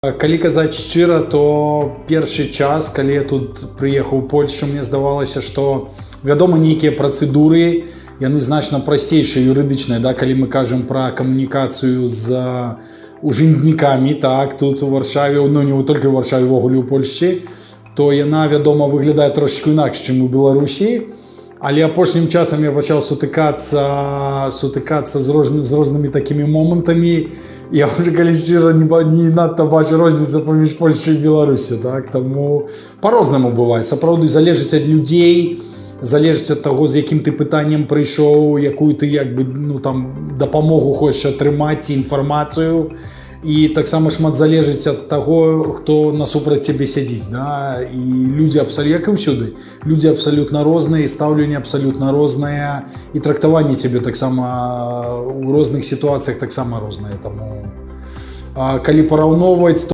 Калі казаць шчыра, то першы час, калі я тут прыехаў у Польшчу, мне здавалася, што, вядома, нейкія працэдуры, яны значна прасцейшыя юрыдычныя, да, калі мы кажам пра камунікацыю з ужынднікамі, так, тут у Варшаве, ну не толькі ў Варшаве, увогуле ў Польшчы, то яна, вядома, выглядае трошечку інакш, чым у Беларусі. Але апошнім часам я пачаў сутыкацца з рознымі такімі момантамі. Я вже, калі шчыра, не надта бачу розніцу паміж Польшчай і Беларусю, так? Таму па-рознаму бывае. Сапраўды залежыць ад людзей, залежыць ад таго, з якім ты пытаннем прыйшоў, якую ты дапамогу хочаш атрымаць ці інфармацыю. І таксама шмат залежыць ад таго, хто насупраць цябе сядзіць, да? І людзі абсалютна, як і ўсюды, людзі абсалютна розныя, стаўленне абсалютна рознае, і трактаванне цябе таксама ў розных сітуацыях таксама рознае. Таму калі параўноўваць,